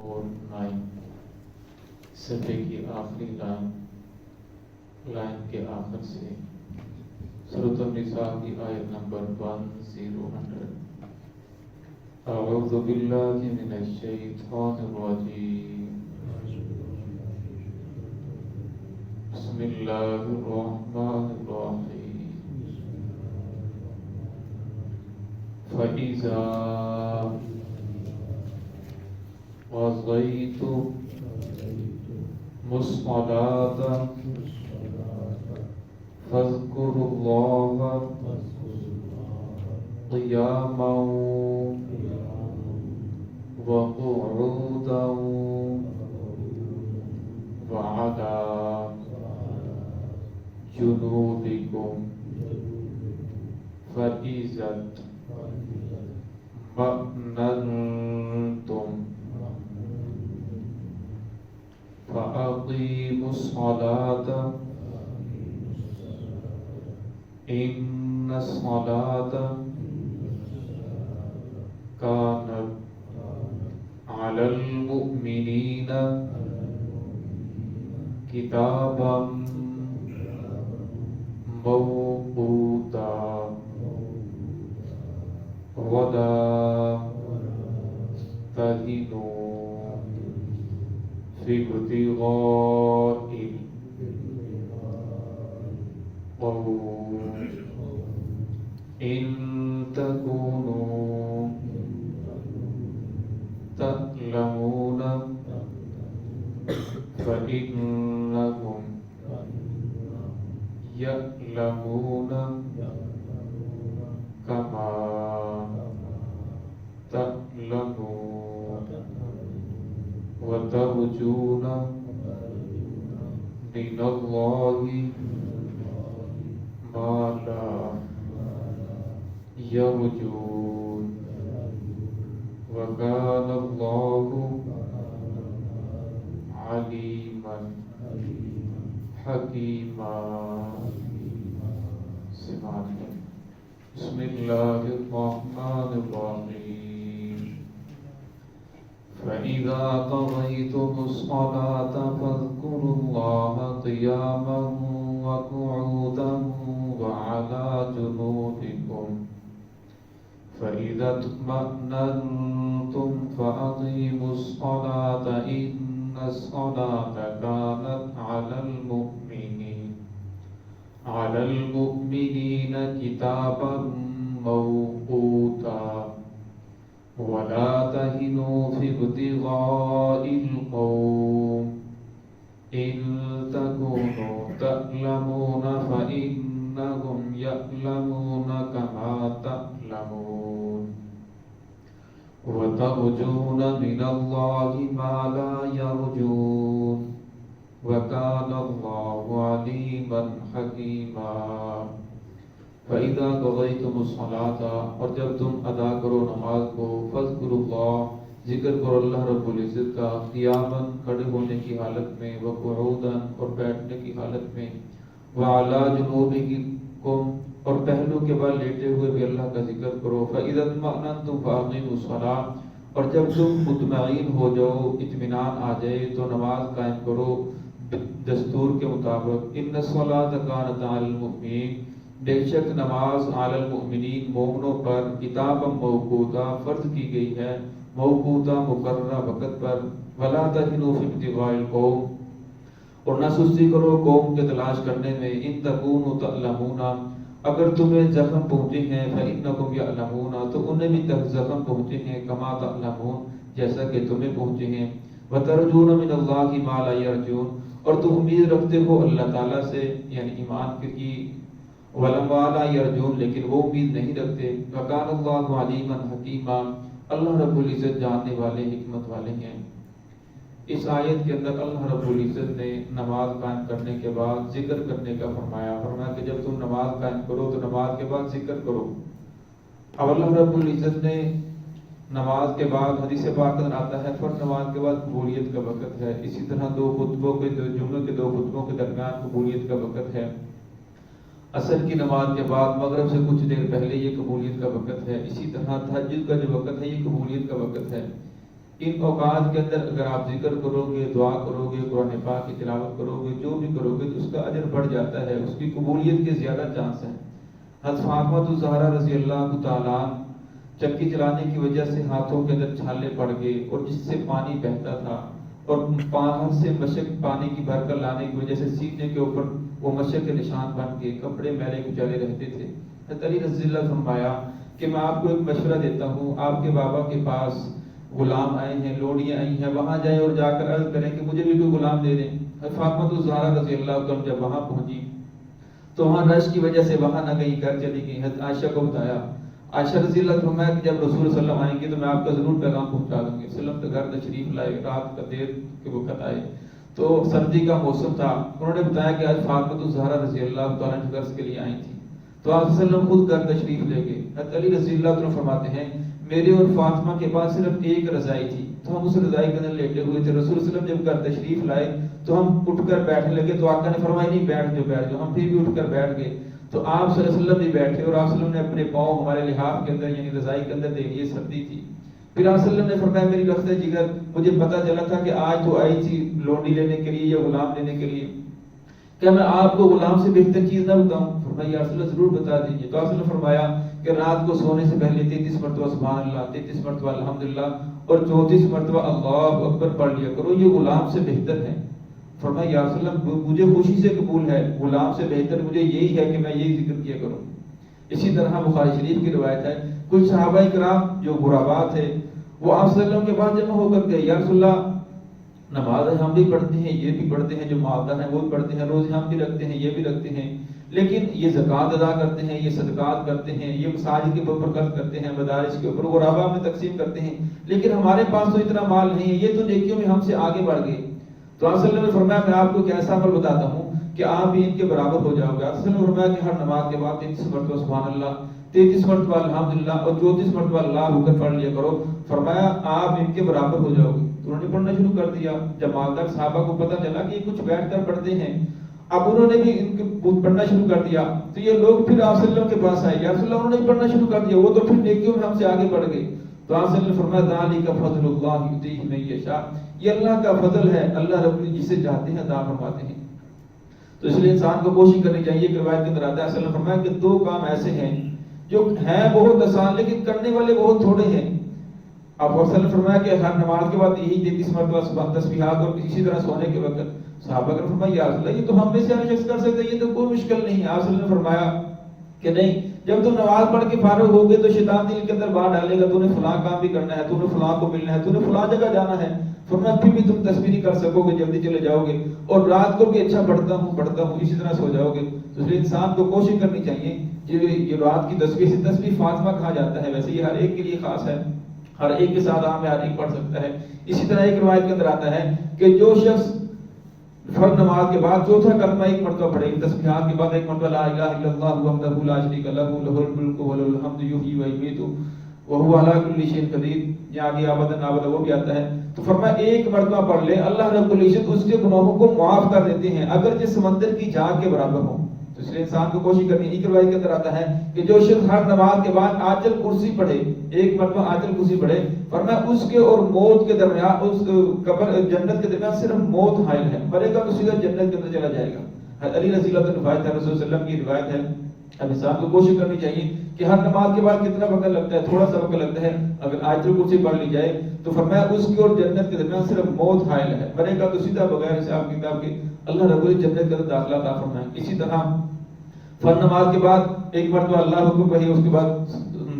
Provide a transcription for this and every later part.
اور 9 صفحے کی آخری لائن کے آخر سے سورۃ النساء کی آیت نمبر 10 اعوذ باللہ من الشیطان الرجیم بسم اللہ الرحمن الرحیم فَإِذَا قَضَيْتُمُ الصَّلَاةَ فاذكروا الله قياما وقعودا وعلى جنوبكم فإذا اطمأننتم فأقيموا الصلاة إن الصلاة كانت على المؤمنين كتابا موقوتا ولا تهنوا في ابتغاء القوم إن تكونوا تألمون فإنهم يألمون كما تألمون وترجون من الله ما لا يرجون وكان الله عليما حكيما. بسم الله الرحمن الرحيم فإذا قضيتم الصلاة فاذكروا الله قياما وقعودا وعلى جنوبكم فإذا اطمأننتم فأقيموا الصلاة إن الصلاة كانت على المؤمنين كتابا موقوتا ولا تهنوا في ابتغاء القوم إن تكونوا تألمون فإنهم يألمون كما تألمون وترجون من الله ما لا يرجون وكان الله عليما حكيما. فَإِذَا قَضَيْتُمُ الصَّلَاةَ اور جب تم ادا کرو نماز کو فاذکروا اللہ ذکر کرو اللہ رب العزت کا قیاماً کھڑے ہونے کی حالت میں وقعوداً اور بیٹھنے کی حالت میں وعلی جنوبکم اور پہلو کے بل لیٹے ہوئے بھی اللہ کا ذکر کرو. فَإِذَا اطْمَأْنَنْتُمْ فَأَقِیمُوا الصَّلَاةَ اور جب تم مطمئن ہو جاؤ اطمینان آ جائے تو نماز قائم کرو دستور کے مطابق. ان الصلاۃ کانت علی المؤمنین بے شک نماز علی المؤمنین مومنوں پر کتاب موقوتا فرض کی گئی ہے موقوتا مقررہ وقت پر. ولا تہنوا فی ابتغاء القوم اور نہ سستی کرو قوم کے تلاش کرنے میں. ان تکونوا تألمون اگر تمہیں زخم پہنچے ہیں فإنکم یعلمون تو انہیں بھی زخم پہنچے ہیں کما تألمون جیسا کہ تمہیں پہنچے ہیں. وترجون من اللہ ما لا یرجون اور تم امید رکھتے ہو اللہ تعالیٰ سے یعنی ایمان کی وَلَمَّا يَرْجُونَ لیکن وہ امید نہیں رکھتے. وَكَانَ اللَّهُ عَلِيمًا حَكِيمًا اللہ رب العزت جاننے والے حکمت والے ہیں. اس آیت کے اندر اللہ رب العزت نے نماز قائم کرنے کے بعد ذکر کرنے کا فرمایا کہ جب تم نماز قائم کرو تو نماز کے بعد ذکر کرو. اب اللہ رب العزت نے نماز کے بعد حدیث پاک میں آتا ہے فرض نماز کے بعد قبولیت کا وقت ہے. اسی طرح جمعوں کے دو خطبوں کے درمیان قبولیت کا وقت ہے. عصر کی نماز کے بعد مغرب سے کچھ دیر پہلے یہ قبولیت کا وقت ہے. اسی طرح تہجد کا جو وقت ہے یہ قبولیت کا وقت ہے. ان اوقات کے اندر اگر آپ ذکر کرو گے، دعا کرو گے، قرآن پاک کی تلاوت کرو گے، جو بھی کرو گے تو اس کا اجر بڑھ جاتا ہے، اس کی قبولیت کے زیادہ چانس ہیں۔ حضرت فاطمہ الزہرا رضی اللہ تعالیٰ چکی چلانے کی وجہ سے ہاتھوں کے اندر چھالے پڑ گئے اور جس سے پانی بہتا تھا، اور باہر سے مشق پانی کی بھر کر لانے کی وجہ سے سینے کے اوپر وہ مشق کے نشان بن کے کپڑے میلے کچالے رہتے تھے۔ حضرت علی رضی اللہ عنہ فرمایا کہ میں آپ کو ایک مشورہ دیتا ہوں، آپ کے بابا کے پاس غلام آئے ہیں، لوڑیاں آئی ہیں، وہاں جائیں اور جا کر عرض کریں کہ مجھے بھی کوئی غلام دے دیں۔ فاطمہ الزہرا رضی اللہ عنہ جب وہاں پہنچی تو وہاں رش کی وجہ سے وہاں نہ گئی، گھر چلی گئی۔ حضرت عائشہ کو بتایا، عائشہ رضی اللہ عنہ فرمایا کہ جب رسول صلی اللہ علیہ وسلم آئیں گے تو میں آپ کا ضرور پیغام پہنچا دوں گی۔ وسلم تو گھر تشریف لائے، رات کا دیر کے وقت آئے تو سردی کا موسم تھا۔ انہوں نے بتایا کہ آج فاطمہ الزہرا رضی اللہ تعالیٰ عنہ درس کے لیے آئی تھی، تو آپ صلی اللہ علیہ وسلم خود گھر تشریف لے گئے۔ حضرت علی رضی اللہ عنہ فرماتے ہیں میرے اور فاطمہ کے پاس صرف ایک رضائی تھی، تو ہم اس رضائی کے اندر لیٹے ہوئے تھے۔ رسول صلی اللہ علیہ وسلم جب گھر تشریف لائے تو ہم اٹھ کر بیٹھنے لگے تو آقا نے فرمایا نہیں بیٹھ جاؤ، ہم پھر بھی اٹھ کر بیٹھ گئے تو آپ صلی اللہ علیہ وسلم بھی بیٹھے اور آپ صلی اللہ علیہ وسلم نے اپنے پاؤں ہمارے لحاف کے اندر یعنی رضائی کے اندر دے دیے، سردی تھی۔ پھر آپ صلی اللہ علیہ وسلم نے فرمایا میری رخت جگر، مجھے پتہ چلا تھا کہ آج تو آئی تھی لونڈی لینے کے لیے یا غلام لینے کے لیے، کیا میں آپ کو غلام سے بہتر چیز نہ بتاؤں؟ فرمایا یا رسول اللہ ضرور بتا دیجیے۔ تو آپ نے فرمایا کہ رات کو سونے سے پہلے 33 مرتبہ سبحان اللہ، 33 مرتبہ الحمدللہ اور 34 مرتبہ اللہ اکبر پڑھ لیا کرو، یہ غلام سے بہتر ہے۔ فرمایا یا رسول اللہ مجھے خوشی سے قبول ہے، غلام سے بہتر مجھے یہی ہے کہ میں یہی ذکر کیا کروں۔ اسی طرح بخاری شریف کی روایت ہے، کچھ صحابہ کرام جو غربا تھے وہ آپ صلی اللہ علیہ وسلم کے بعد جمع ہو کر گئے، یا رسول اللہ نماز ہم بھی پڑھتے ہیں، یہ بھی پڑھتے ہیں، جو مالدار ہیں وہ بھی پڑھتے ہیں، روزے ہم بھی رکھتے ہیں، یہ بھی رکھتے ہیں، لیکن یہ زکوٰۃ ادا کرتے ہیں، یہ صدقات کرتے ہیں، یہ مساجد کے اوپر خرچ کرتے ہیں، مدارس کے اوپر غربا میں تقسیم کرتے ہیں، لیکن ہمارے پاس تو اتنا مال نہیں ہے، یہ تو نیکیوں میں ہم سے آگے بڑھ گئے۔ تو آپ صلی اللہ علیہ وسلم نے فرمایا میں آپ کو ایک ایسا عمل بتاتا ہوں کہ آپ بھی ان کے برابر ہو جاؤ گے۔ آپ صلی اللہ علیہ وسلم نے فرمایا کہ ہر نماز کے بعد 33 مرتبہ سبحان اللہ، 33 مرتبہ الحمدللہ اور 34 مرتبہ اللہ اکبر پڑھ لیا کرو۔ فرمایا آپ ان کے برابر ہو جاؤ گے۔ تو انہوں نے پڑھنا شروع کر دیا۔ جب مالدار صحابہ کو پتہ چلا کہ یہ کچھ بیٹھ کر پڑھتے ہیں، اب انہوں نے بھی ان کو پڑھنا شروع کر دیا، تو یہ لوگ پھر آپ صلی اللہ علیہ وسلم کے پاس آئے، یا رسول اللہ انہوں نے بھی پڑھنا شروع کر دیا، وہ تو پھر نیکیوں میں ہم سے آگے بڑھ گئے۔ تو آپ صلی اللہ علیہ وسلم نے فرمایا ذالک فضل اللہ یؤتیہ من یشاء، یہ اللہ کا فضل ہے، اللہ رب جسے چاہتے ہیں عطا فرماتے ہیں۔ تو اس لیے انسان کو کوشش کرنی چاہیے کہ روایت کے اندر آتا ہے صلی اللہ علیہ وسلم نے فرمایا کہ دو کام ایسے ہیں جو ہیں بہت آسان لیکن کرنے والے بہت تھوڑے ہیں۔ آپ صلی اللہ علیہ وسلم نے فرمایا کہ ہر نماز کے بعد یہی 33 مرتبہ سبحان تسبیحات اور اسی طرح سونے کے وقت۔ صحابہ نے فرمایا یا رسول اللہ یہ تو ہم میں سے ہر شخص کر سکتا ہے، یہ تو کوئی مشکل نہیں ہے۔ آپ صلی اللہ علیہ وسلم نے فرمایا کہ نہیں، جب تم نماز پڑھ کے فارغ ہوگے تو شیطان دل کے اندر بات ڈالے گا تو نے فلاں کام بھی کرنا ہے، تو نے فلاں کو ملنا ہے، تو نے فلاں جگہ جانا ہے۔ فرمایا پھر بھی تم تسبیح نہیں کر سکو گے، جلدی چلے جاؤ گے، اور رات کو بھی اچھا پڑھتا ہوں اسی طرح سو جاؤ گے۔ تو اس لیے انسان کو کوشش کرنی چاہیے، یہ رات کی تسبیح سے تسبیح فاطمہ کہا جاتا ہے، ویسے یہ ہر ایک کے لیے خاص ہے، ہر ایک کے ساتھ عام ہے، ہر ایک پڑھ سکتا ہے۔ اسی طرح ایک روایت کے اندر آتا ہے کہ جو شخص فرض نماز کے بعد چوتھا کلمہ ایک مرتبہ پڑھے، تسبیحات کے بعد ایک مرتبہ لا الہ الا اللہ وحدہ لا شریک لہ لہ الملک ولہ الحمد یحیی ویمیت وہو علی کل شیء قدیر، یہ آگے ابدا ابدا وہ بھی آتا ہے۔ تو فرمایا ایک مرتبہ پڑھ لے، اللہ رب العزت اس کے گناہوں کو معاف کر دیتے ہیں اگرچہ سمندر کی جھاگ کے برابر ہوں۔ تو اس لیے انسان کو کوشش کرنی ہے۔ ایک روایت کے اندر آتا ہے کہ جو شخص ہر نماز کے بعد آیت الکرسی پڑھے، ایک مرتبہ آیت الکرسی پڑھے، فرمایا اس کے اور موت کے درمیان، اس قبر جنت کے درمیان صرف موت حائل ہے، مرے گا تو سیدھا جنت کے اندر چلا جائے گا۔ علی رضی اللہ عنہ روایت ہے، رسول صلی اللہ علیہ وسلم کی روایت ہے۔ اب انسان کو کوشش کرنی چاہیے کہ ہر نماز کے بعد کتنا وقت لگتا ہے، تھوڑا سا وقت لگتا ہے، اگر آیت الکرسی پڑھ لی جائے تو فرمایا اس کی اور جنت کے درمیان صرف موت حائل ہے، مرے گا تو سیدھا بغیر حساب کتاب کے اللہ رب العزت جنت کے اندر داخلہ عطا فرمائے۔ اسی طرح فرض نماز کے بعد ایک مرتبہ اللہ اکبر کہیے، اس کے بعد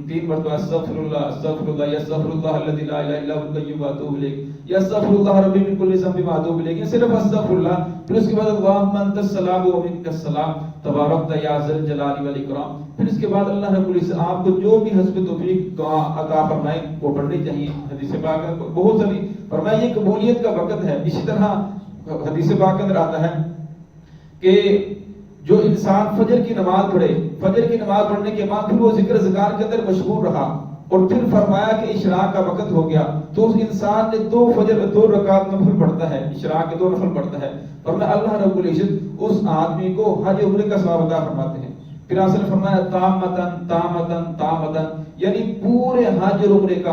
3 مرتبہ استغفر اللہ استغفر اللہ یا استغفر اللہ الذی لا الہ الا هو القیوم واتوب الیہ یا استغفر اللہ ربی من کل ذنب واتوب الیہ، صرف استغفر اللہ۔ پھر اس کے بعد اللہم انت السلام و منک السلام تبارکت یا ذی الجلال والاکرام۔ پھر اس کے بعد اللہ رب العزت آپ کو جو بھی حسب توفیق دعا عطا فرمائے وہ پڑھنی چاہیے۔ حدیث پاک بہت ساری فرمایا یہ قبولیت کا وقت ہے۔ اسی طرح حدیث پاک کے اندر آتا ہے کہ جو انسان فجر کی نماز پڑھے، فجر کی نماز پڑھنے کے بعد پھر وہ ذکر اذکار کے اندر مشغول رہا اور پھر فرمایا کہ اشراق کا وقت ہو گیا تو اس انسان نے 2 رکعت نفل پڑھتا ہے، اشراق کے 2 نفل پڑھتا ہے، فرمایا اللہ رب العزت اس آدمی کو حج عمرے کا ثواب عطا فرماتے ہیں۔ پھر آپ نے فرمایا تامتن تامتن تامتن، یعنی پورے حج اور عمرے کا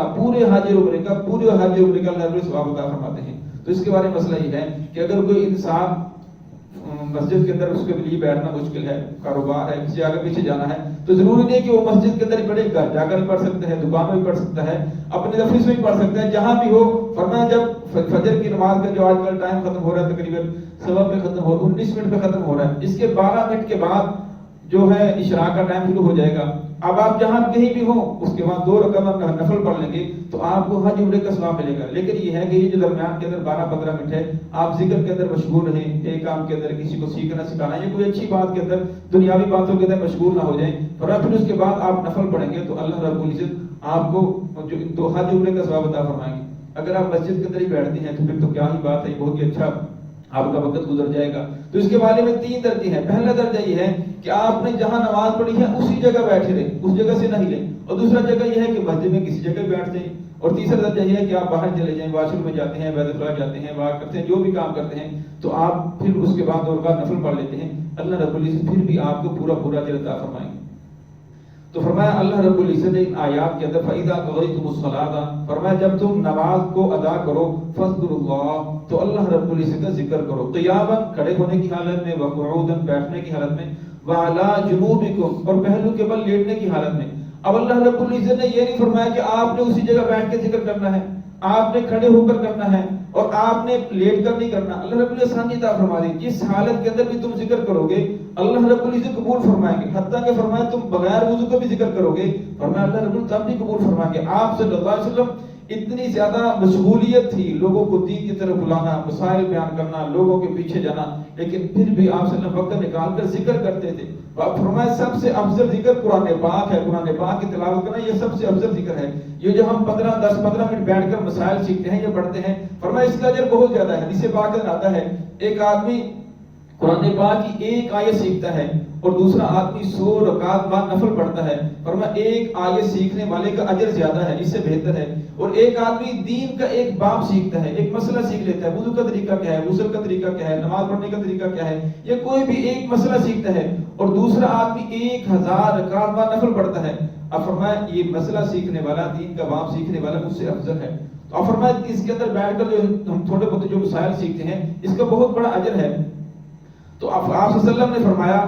اللہ رب ثواب عطا فرماتے ہیں۔ تو اس کے بارے میں مسئلہ یہ ہے کہ اگر کوئی انسان مسجد کے اندر، اس کے لیے بیٹھنا مشکل ہے، کاروبار ہے، کسی آگے پیچھے جانا ہے، تو ضروری نہیں کہ وہ مسجد کے اندر ہی پڑھے، گھر جا کر پڑھ سکتا ہے، دکان میں بھی پڑھ سکتا ہے، اپنے آفس میں بھی پڑھ سکتا ہے، جہاں بھی ہو۔ فرمایا جب فجر کی نماز کا جو آج کل ٹائم ختم ہو رہا ہے، تقریباً 19 پہ ختم ہو 19 منٹ پہ ختم ہو رہا ہے، اس کے 12 منٹ کے بعد جو ہے اشراق کا ٹائم شروع ہو جائے گا۔ اب آپ جہاں کہیں بھی ہوں، اس کے بعد 2 رکعت نفل پڑھ لیں گے تو آپ کو حج عمرے کا ثواب ملے گا۔ لیکن یہ ہے کہ یہ جو درمیان کے اندر 12-15 منٹ ہے، آپ ذکر کے اندر مشغول رہیں، ایک کام کے اندر کسی کو سیکھنا سکھانا یا کوئی اچھی بات کے اندر، دنیاوی باتوں کے اندر مشغول نہ ہو جائیں، اور پھر اس کے بعد آپ نفل پڑھیں گے تو اللہ رب العزت آپ کو جو حج عمرے کا ثواب عطا فرمائیں گے۔ اگر آپ مسجد کے اندر ہی بیٹھتے ہیں تو پھر تو کیا ہی بات ہے، بہت ہی اچھا آپ کا وقت گزر جائے گا۔ تو اس کے بارے میں 3 درجے ہیں۔ پہلا درجہ یہ ہے کہ آپ نے جہاں نماز پڑھی ہے اسی جگہ بیٹھے رہیں، اس جگہ سے نہ ہلیں، اور دوسرا جگہ یہ ہے کہ مسجد میں کسی جگہ بیٹھ جائیں، اور تیسرا درجہ یہ ہے کہ آپ باہر چلے جائیں، واش روم میں جاتے ہیں، بیت الخلاء جاتے ہیں، واک کرتے ہیں، جو بھی کام کرتے ہیں، تو آپ پھر اس کے بعد 2 رکعت نفل پڑھ لیتے ہیں، اللہ رب العزت پھر بھی آپ کو پورا اجر عطا فرمائیں گے۔ تو فرمایا اللہ رب العزت نے آیات کے اندر فَإِذَا قَضَيْتُمُ الصَّلَاةَ، فرمایا جب تم نماز کو ادا کرو، فَاذْكُرُوا اللَّهَ، تو اللہ رب العزت کا ذکر کرو، قیاماً کھڑے ہونے کی حالت میں، وقعوداً بیٹھنے کی حالت میں، وَعَلَىٰ جُنُوبِكُمْ اور پہلو کے بل لیٹنے کی حالت میں۔ اب اللہ رب العزت نے یہ نہیں فرمایا کہ آپ نے اسی جگہ بیٹھ کے ذکر کرنا ہے، آپ نے کھڑے ہو کر کرنا ہے، اور آپ نے لیٹ کر نہیں کرنا۔ اللہ رب العزت آسانی عطا فرما دی، جس حالت کے اندر بھی تم ذکر کرو گے اللہ رب العزت قبول فرمائیں گے، حتیٰ کہ فرمایا تم بغیر وضو کا بھی ذکر کرو گے، فرمایا اللہ رب العزت تب بھی قبول فرمائیں گے۔ آپ صلی اللہ علیہ وسلم اتنی زیادہ مشغولیت تھی، لوگوں کو دین کی طرف بلانا، مسائل بیان کرنا، لوگوں کے پیچھے جانا، لیکن پھر بھی آپ صلی اللہ علیہ وسلم وقت نکال کر ذکر کرتے تھے۔ فرمایا سب سے افضل ذکر قرآن پاک ہے، قرآن پاک کی تلاوت کرنا یہ سب سے افضل ذکر ہے۔ یہ جو ہم 10-15 منٹ بیٹھ کر مسائل سیکھتے ہیں یا پڑھتے ہیں، فرمایا اس کا اجر بہت زیادہ ہے۔ حدیث پاک میں آتا ہے ایک آدمی قرآن پاک کی ایک آیت سیکھتا ہے اور دوسرا آدمی 100 رکعت بعد نفل پڑھتا ہے، فرمایا ایک آیت سیکھنے والے کا اجر زیادہ ہے، اس سے بہتر ہے۔ اور ایک آدمی دین کا ایک باب سیکھتا ہے، ایک مسئلہ سیکھ لیتا ہے، وضو کا طریقہ کیا ہے، غسل کا طریقہ کیا ہے، نماز پڑھنے کا طریقہ کیا ہے، یا کوئی بھی ایک مسئلہ سیکھتا ہے، اور دوسرا آدمی 1000 رکعت بعد نفل پڑھتا ہے، اب فرمایا یہ مسئلہ سیکھنے والا، دین کا باب سیکھنے والا مجھ سے افضل ہے۔ تو اب فرمایا اس کے اندر بیٹھ کر جو ہم تھوڑے بہت جو مسائل سیکھتے ہیں اس کا بہت بڑا اجر ہے۔ تو آپ صلی اللہ علیہ وسلم نے فرمایا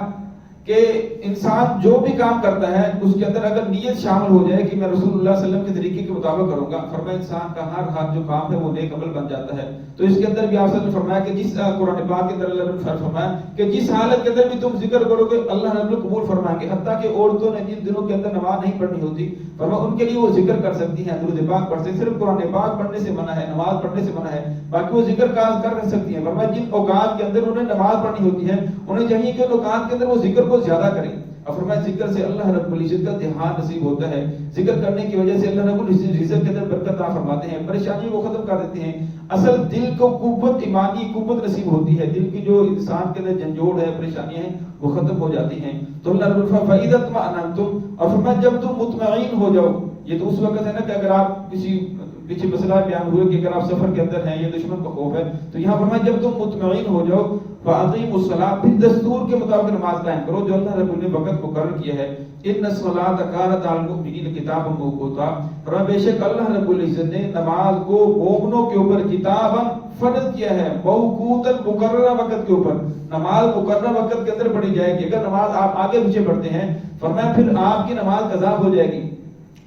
کہ انسان جو بھی کام کرتا ہے اس کے اندر اگر نیت شامل ہو جائے کہ میں رسول اللہ صلی اللہ علیہ وسلم کے طریقے کے مطابق کروں گا، فرمایا انسان کا ہر جو کام ہے وہ نیک عمل بن جاتا ہے۔ تو اس کے اندر بھی آپ صلی اللہ علیہ وسلم نے فرمایا کہ جس قرآن پاک کے اندر اللہ نے فرمایا کہ جس حالت کے اندر بھی تم ذکر کرو گے اللہ رب العزت قبول فرمائیں گے، حتیٰ کہ عورتوں نے جن دنوں کے اندر نماز نہیں پڑھنی ہوتی، فرمایا ان کے لیے وہ ذکر کر سکتی ہیں، درود پاک پڑھ سکتی ہیں، صرف قرآن پاک پڑھنے سے منع ہے، نماز پڑھنے سے منع ہے، باقی وہ ذکر کر سکتی ہیں۔ فرمایا جن اوقات کے اندر انہیں نماز پڑھنی ہوتی ہے انہیں چاہیے کہ ان اوقات کے اندر وہ ذکر کو زیادہ کریں۔ اب فرمایا ذکر سے اللہ رب العزت کا دھیان نصیب ہوتا ہے، ذکر کرنے کی وجہ سے اللہ رب العزت رزق کے اندر برکت عطا فرماتے ہیں، پریشانی کو ختم کر دیتے ہیں، اصل دل کو قوت، ایمانی قوت نصیب ہوتی ہے، دل کی جو انسان کے اندر جھنجھوڑ ہے، پریشانیاں ہیں وہ ختم ہو جاتی ہیں۔ تو اللہ رب العزت فَإِذَا اطْمَأْنَنْتُمْ، اور فرمایا جب تم مطمئن ہو جاؤ، یہ تو اس وقت ہے نا کہ اگر آپ کسی پیچھے مسئلہ بیان ہوئے کہ اگر آپ سفر کے اندر ہیں یا دشمن کا خوف ہے، تو یہاں فرمایا جب تم مطمئن ہو جاؤ فَأَقِیمُوا الصَّلَاةَ، پھر دستور کے مطابق نماز قائم کرو جو اللہ رب العزت نے وقت مقرر کیا ہے۔ إِنَّ الصَّلَاةَ كَانَتْ عَلَى الْمُؤْمِنِينَ كِتَابًا مَوْقُوتًا، فرمایا بے شک اللہ رب العزت نے نماز کو مومنوں کے اوپر کتاباً فرض کیا ہے، موقوتاً مقررہ وقت کے اوپر، نماز مقررہ وقت کے اندر پڑھی جائے گی۔ اگر نماز آپ آگے پیچھے پڑھتے ہیں فرمایا پھر آپ کی نماز قضا ہو جائے گی۔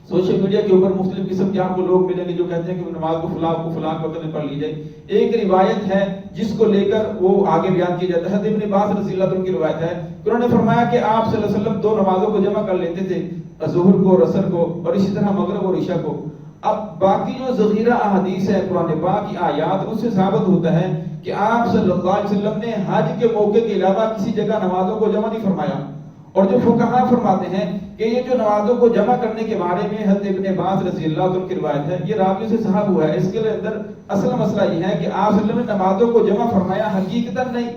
سوشل میڈیا کے اوپر مختلف قسم کے آپ کو لوگ ملیں گے جو کہتے ہیں کہ نماز کو فلاں وقت میں پڑھ لی جائے۔ ایک روایت ہے جس کو لے کر وہ آگے بیان کی جاتا ہے، حضرت ابن عباس رضی اللہ عنہ کی روایت ہے کہ انہوں نے فرمایا کہ آپ صلی اللہ علیہ وسلم 2 نمازوں کو جمع کر لیتے تھے، ظہر کو اور عصر کو، اور اسی طرح مغرب اور عشاء کو۔ اب باقی جو ذخیرہ احادیث ہے قرآن پاک کی آیات، اس سے ثابت ہوتا ہے کہ آپ صلی اللہ علیہ وسلم نے حج کے موقع کے علاوہ کسی جگہ نمازوں کو جمع نہیں فرمایا۔ اور جو فقہاء فرماتے ہیں کہ یہ جو نمازوں کو جمع کرنے کے بارے میں حضرت ابن عباس رضی اللہ عنہ کی روایت ہے، یہ راویوں سے صحیح ہوا ہے۔ اس کے اندر اصل مسئلہ یہ ہے کہ آپ صلی اللہ علیہ وسلم نے نمازوں کو جمع فرمایا، حقیقتاً نہیں،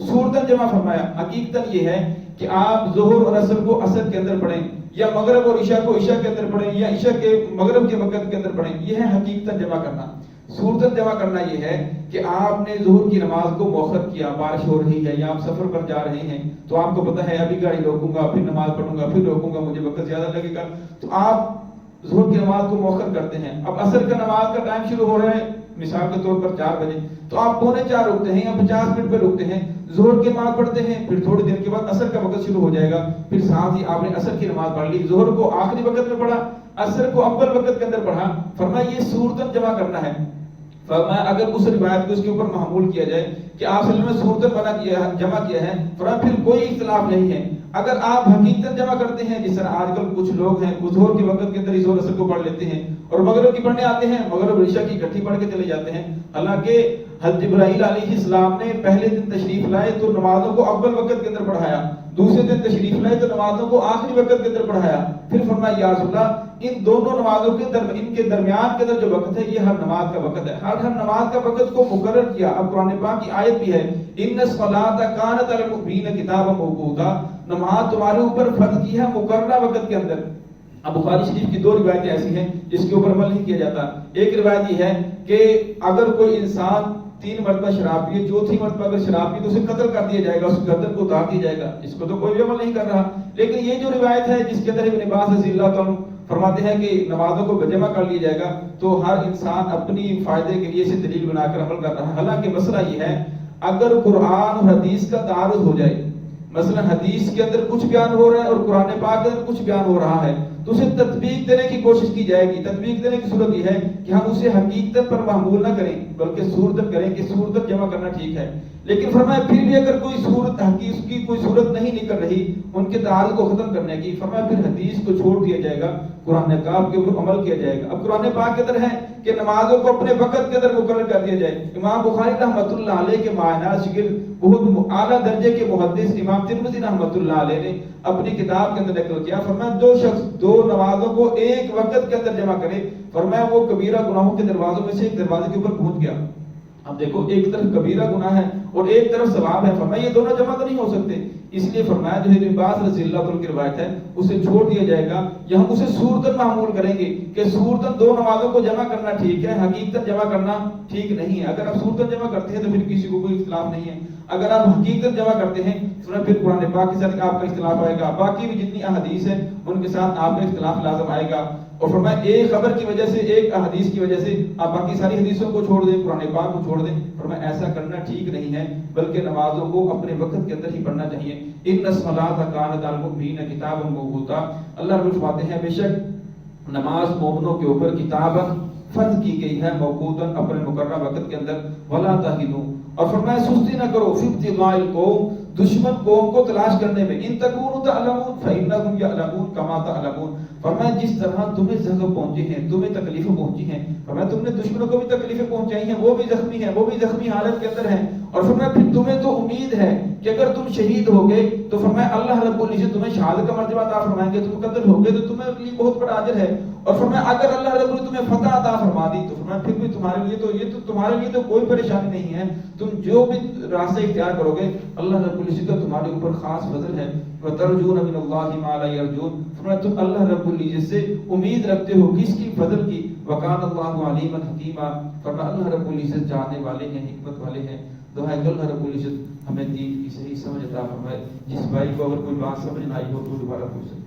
صورتاً جمع فرمایا۔ حقیقتاً یہ ہے کہ آپ ظہر اور عصر کو عصر کے اندر پڑھیں، یا مغرب اور عشاء کو عشاء کے اندر پڑھیں، یا عشاء کے مغرب کے وقت کے اندر پڑھیں، یہ ہے حقیقتاً جمع کرنا۔ صورتن جمع کرنا یہ ہے کہ آپ نے ظہر کی نماز کو مؤخر کیا، بارش ہو رہی ہے یا آپ سفر پر جا رہے ہیں تو آپ کو پتہ ہے ابھی گاڑی روکوں گا، پھر نماز پڑھوں گا، پھر روکوں گا، مجھے وقت زیادہ لگے گا، تو آپ ظہر کی نماز کو مؤخر کرتے ہیں۔ اب عصر کا نماز کا ٹائم شروع ہو رہا ہے مثال کے طور پر 4 بجے، تو آپ 3:45 رکتے ہیں یا 50 منٹ پہ رکتے ہیں، ظہر کی نماز پڑھتے ہیں، پھر تھوڑی دیر کے بعد عصر کا وقت شروع ہو جائے گا، پھر ساتھ ہی آپ نے عصر کی نماز پڑھ لی، ظہر کو آخری وقت میں پڑھا، عصر کو اول وقت کے اندر پڑھا۔ فرمایا یہ صورتن جمع کرنا ہے۔ فرمایا اگر اس روایت کو اس کے اوپر محمول کیا جائے کہ آپ صلی اللہ علیہ وسلم نے صورتن جمع کیا ہے، فرمایا پھر کوئی اختلاف نہیں ہے۔ اگر آپ حقیقتاً جمع کرتے ہیں، جس طرح آج کل کچھ لوگ ہیں ظہر کے وقت کے اندر ہی ظہر اثر کو پڑھ لیتے ہیں اور مغرب کی پڑھنے آتے ہیں، مغرب عشاء کی اکٹھی پڑھ کے چلے جاتے ہیں، حالانکہ حضرت جبرائیل علیہ السلام نے پہلے دن تشریف لائے تو نمازوں کو اول وقت کے اندر پڑھایا، دوسرے دن تشریف لائے تو نمازوں کو آخری وقت کے اندر پڑھایا، پھر فرمایا یا رسول اللہ ان دونوں نمازوں کے درمیان کے اندر جو وقت ہے یہ ہر نماز کا وقت ہے، ہر نماز کا وقت کو مقرر کیا۔ اب قرآن پاک کی آیت بھی ہے ان الصلاۃ کانت علی المؤمنین کتابا موقوتا، نماز تمہارے اوپر فرض کی ہے مقررہ وقت کے اندر۔ اب بخاری شریف کی 2 روایتیں ایسی ہیں جس کے اوپر عمل نہیں کیا جاتا۔ ایک روایت یہ ہے کہ اگر کوئی انسان 3 مرتبہ شراب پیے، 4تھی مرتبہ اگر شراب پیے تو اسے قتل کر دیا جائے گا، اس گردن کو اتار دیا جائے گا، اس کو تو کوئی بھی عمل نہیں کر رہا۔ لیکن یہ جو روایت ہے جس کے اندر ابن عباس رضی اللہ عنہ فرماتے ہیں کہ نمازوں کو جمع کر لیا جائے گا، تو ہر انسان اپنی فائدے کے لیے اسے دلیل بنا کر عمل کر رہا ہے۔ حالانکہ مسئلہ یہ ہے اگر قرآن اور حدیث کا تعارض ہو جائے، مثلا حدیث کے اندر کچھ بیان ہو رہا ہے اور قرآن پاک کے اندر کچھ بیان ہو رہا ہے، تو اسے تطبیق دینے کی کوشش کی جائے گی۔ تطبیق دینے کی صورت یہ ہے کہ ہم اسے حقیقت پر محمول نہ کریں بلکہ صورت کریں کہ صورت جمع کرنا ٹھیک ہے۔ لیکن فرمایا پھر بھی اگر کوئی صورت حدیث کی کوئی صورت نہیں نکل رہی ان کے تعارض کو ختم کرنے کی، فرمایا پھر حدیث کو چھوڑ دیا جائے گا، قرآن پاک کے اوپر عمل کیا جائے گا۔ اب قرآن پاک کے اندر ہے کہ نمازوں کو اپنے وقت کے اندر مقرر کر دیا جائے۔ امام بخاری رحمۃ اللہ علیہ کے معنی شکل بہت اعلیٰ درجے کے محدث امام ترمذی رحمۃ اللہ علیہ نے اپنی کتاب کے اندر نقل کیا، فرمایا 2 شخص 2 نمازوں کو ایک وقت کے اندر جمع کرے، فرمایا وہ کبیرہ گناہوں کے دروازوں میں سے ایک دروازے کے اوپر پہنچ گیا۔ اب دیکھو ایک طرف کبیرہ گناہ ہے اور ایک طرف ثواب ہے، فرمایا یہ دونوں جمع تو نہیں ہو سکتے، اس لیے فرمایا جو ابن عباس رضی اللہ عنہ کی روایت ہے اسے چھوڑ دیا جائے گا، یا ہم اسے صورتاً معمول کریں گے کہ صورتاً 2 نمازوں کو جمع کرنا ٹھیک ہے، حقیقتاً جمع کرنا ٹھیک نہیں ہے۔ اگر آپ صورتاً جمع کرتے ہیں تو پھر کسی کو کوئی اختلاف نہیں ہے، اگر آپ حقیقتاً جمع کرتے ہیں تو پھر قرآن پاک کے ساتھ آپ کا اختلاف آئے گا، باقی بھی جتنی احادیث ہیں ان کے ساتھ آپ کا اختلاف لازم آئے گا۔ اور فرمایا ایک خبر کی وجہ سے، ایک حدیث کی وجہ سے آپ باقی ساری حدیثوں کو چھوڑ دیں، قرآن پاک کو چھوڑ دیں، فرمایا ایسا کرنا ٹھیک نہیں ہے، بلکہ نمازوں کو اپنے وقت کے اندر ہی پڑھنا چاہیے۔ ان الصلاۃ کانت علی المؤمنین کتابا موقوتا، اللہ رب فرماتے ہیں بے شک نماز مومنوں کے اوپر کتاباً فرض کی گئی ہے، موقوتاً اپنے مقررہ وقت کے اندر، ولا تہنوا، اور فرمایا سستی نہ کرو، فی ابتغاء القوم، دشمن قوم کو تلاش کرنے میں، ان تکونوا تعلمون فانہم یعلمون کما تعلمون، فرمایا جس طرح تمہیں زخم پہنچے ہیں، تمہیں تکلیفیں پہنچی ہیں، فرمایا تم نے دشمنوں کو بھی تکلیفیں پہنچائی ہیں، وہ بھی زخمی ہیں، وہ بھی زخمی حالت کے اندر ہیں، اور فرمایا پھر تمہیں تو امید ہے کہ اگر تم شہید ہو گئے تو فرمایا اللہ رب العزت تمہیں شہادت کا مرتبہ عطا فرمائیں گے، تم قتل ہو گئے تو تمہیں لیے بہت بڑا اجر ہے، اور فرمایا اگر اللہ رب العزت تمہیں فتح عطا فرما دی تو فرمایا پھر بھی تمہارے لیے تو یہ تو تمہارے لیے تو کوئی پریشانی نہیں ہے، تم جو بھی راستہ اختیار کرو گے اللہ رب العزت کا تمہارے اوپر خاص فضل ہے۔ وَتَرْجُونَ مِنَ اللَّهِ مَا لَا يَرْجُونَ، فرمایا تم اللہ رب العزت سے امید رکھتے ہو کس کی؟ فضل کی۔ وَكَانَ اللَّهُ عَلِيمًا حَكِيمًا، فرمایا اللہ رب العزت جاننے والے ہیں، حکمت والے ہیں۔ دعا ہے اللہ رب العزت ہمیں دین کی صحیح سمجھ عطا فرمائے۔ جس بھائی کو اگر کوئی بات سمجھ نہ آئی ہو تو دوبارہ پوچھ سکتے۔